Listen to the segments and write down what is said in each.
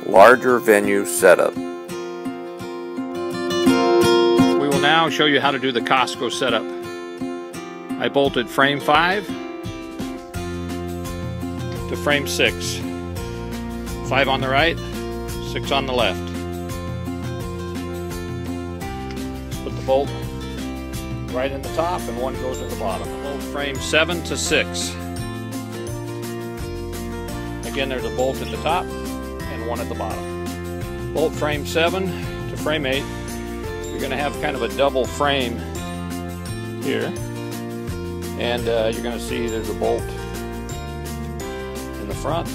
larger venue setup. We will now show you how to do the Costco setup. I bolted frame 5 to frame 6. 5 on the right, 6 on the left. Put the bolt right in the top and one goes in the bottom. Bolt frame 7 to 6. Again, there's a bolt at the top and one at the bottom. Bolt frame 7 to frame 8. You're going to have kind of a double frame here. And you're going to see there's a bolt in the front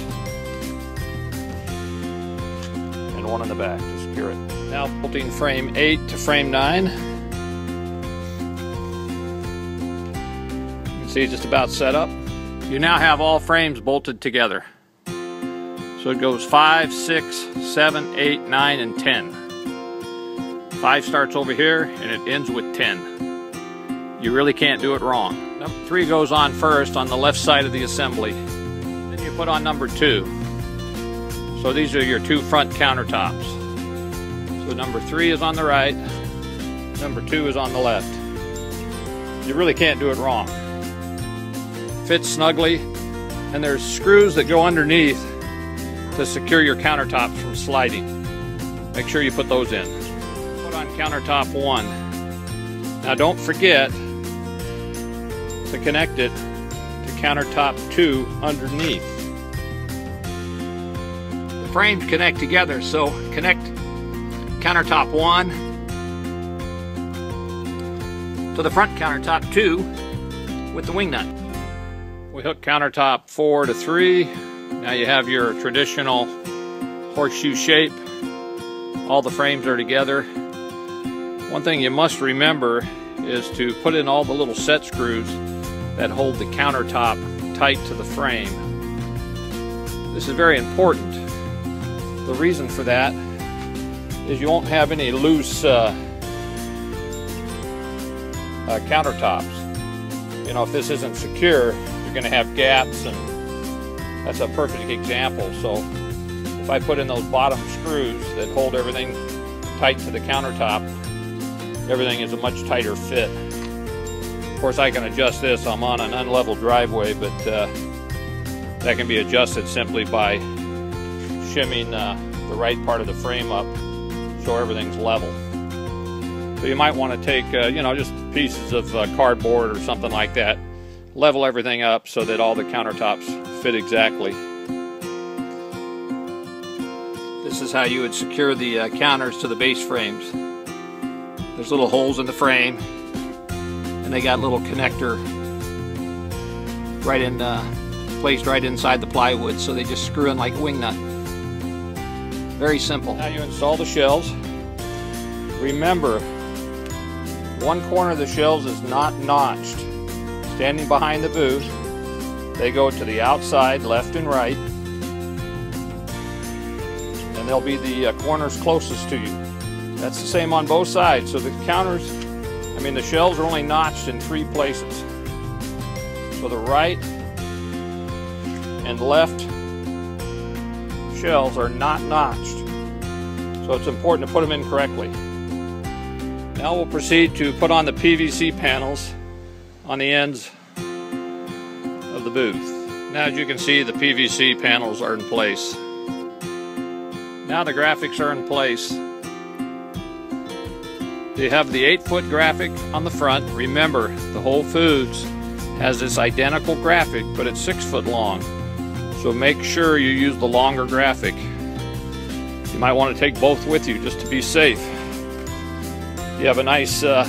and one in the back to secure it. Now bolting frame 8 to frame 9. You can see it's just about set up. You now have all frames bolted together. So it goes 5, 6, 7, 8, 9, and 10. 5 starts over here and it ends with 10. You really can't do it wrong. Number 3 goes on first on the left side of the assembly. Then you put on number 2. So these are your 2 front countertops. So number 3 is on the right, number 2 is on the left. You really can't do it wrong. Fits snugly, and there's screws that go underneath to secure your countertops from sliding. Make sure you put those in. Put on countertop 1. Now don't forget to connect it to countertop 2 underneath. The frames connect together, so connect countertop 1 to the front countertop 2 with the wing nut. We hook countertop 4 to 3. Now you have your traditional horseshoe shape. All the frames are together. One thing you must remember is to put in all the little set screws that hold the countertop tight to the frame. This is very important. The reason for that is you won't have any loose countertops. You know, if this isn't secure, you're going to have gaps, and that's a perfect example. So if I put in those bottom screws that hold everything tight to the countertop, everything is a much tighter fit. Of course, I can adjust this. I'm on an unlevel driveway, but that can be adjusted simply by shimming the right part of the frame up so everything's level. So you might want to take, you know, just pieces of cardboard or something like that, level everything up so that all the countertops fit exactly. This is how you would secure the counters to the base frames. There's little holes in the frame, and they got a little connector right in, placed right inside the plywood, so they just screw in like a wing nut. Very simple. Now you install the shelves. Remember, one corner of the shelves is not notched. Standing behind the booth, they go to the outside, left and right, and they'll be the corners closest to you. That's the same on both sides. So the counters, I mean the shelves are only notched in 3 places. So the right and left shelves are not notched. So it's important to put them in correctly. Now we'll proceed to put on the PVC panels on the ends of the booth. Now as you can see, the PVC panels are in place. Now the graphics are in place. You have the 8-foot graphic on the front. Remember, the Whole Foods has this identical graphic, but it's 6 foot long. So make sure you use the longer graphic. You might want to take both with you just to be safe. You have a nice soup,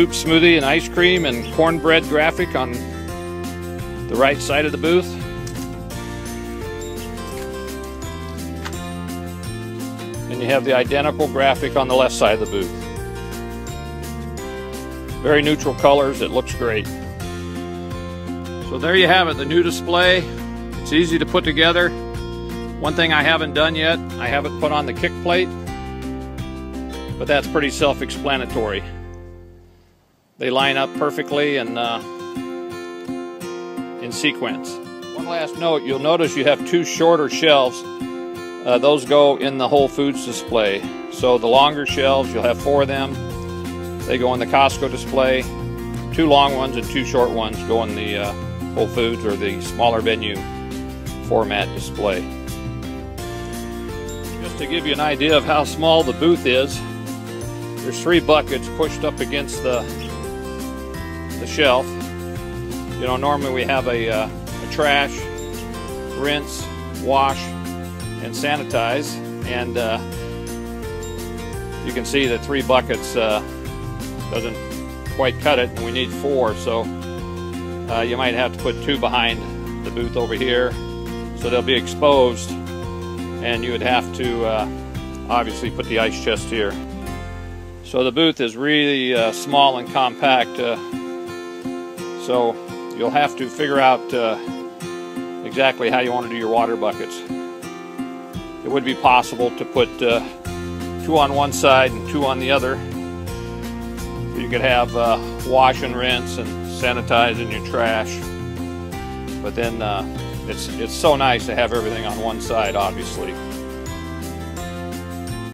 smoothie, and ice cream and cornbread graphic on the right side of the booth. And you have the identical graphic on the left side of the booth. Very neutral colors, it looks great. So there you have it, the new display. It's easy to put together. One thing I haven't done yet, I haven't put on the kick plate, but that's pretty self-explanatory. They line up perfectly and in sequence. One last note, you'll notice you have 2 shorter shelves those go in the Whole Foods display. So the longer shelves, you'll have 4 of them. They go in the Costco display. 2 long ones and 2 short ones go in the Whole Foods or the smaller venue format display. Just to give you an idea of how small the booth is, there's 3 buckets pushed up against the shelf. You know, normally we have a trash, rinse, wash, and sanitize, and you can see that 3 buckets doesn't quite cut it, and we need 4, so you might have to put 2 behind the booth over here, so they'll be exposed, and you would have to obviously put the ice chest here. So the booth is really small and compact, so you'll have to figure out exactly how you want to do your water buckets. It would be possible to put 2 on one side and 2 on the other. So you could have wash and rinse and sanitize in your trash. But then it's so nice to have everything on one side, obviously.